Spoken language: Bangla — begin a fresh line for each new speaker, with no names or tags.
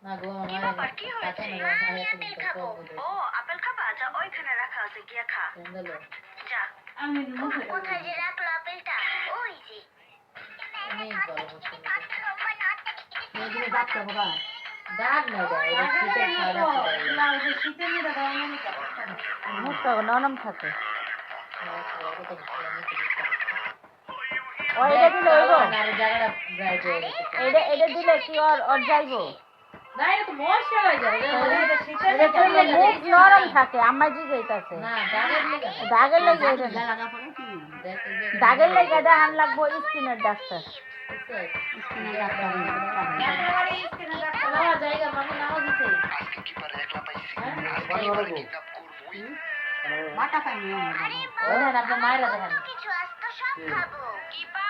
না গো আমার কি হয়েছে আপেল খাবো ও আপেল খাবা যা ওইখানে রাখা আছে গিয়া খা যা আমি কোথায় যে রাখলো আপেলটা ওই যে অনেক বড় হচ্ছে তুমি ডাকতে বাবা ডাক না এটা শীতে খাওয়া না ওই শীতে নিয়ে দাও মুখটা নরম থাকে ও এটা দিলে হইব আর জায়গাটা ব্রাইট হয়ে গেছে এটা দিলে কি আর যাইবো না এটা তো মশা হয়ে যায় এটা মুখ নরম থাকে আম্মা জি যাইতাছে না দাগের লাগি এটা লাগা পড়ে কি দাগের লাগি এটা আন লাগবো স্কিনের ডাক্তার স্কিনের ডাক্তার একেবারে স্কিনের ডাক্তার না জায়গা মানে নাও দিতে আজকে কি পারে একলা পাইছি কিডন্যাপ করবই মাথা পানি ওরা আপনি মায়েরা দেখেন কিছু আস্ত সব খাবো কি পা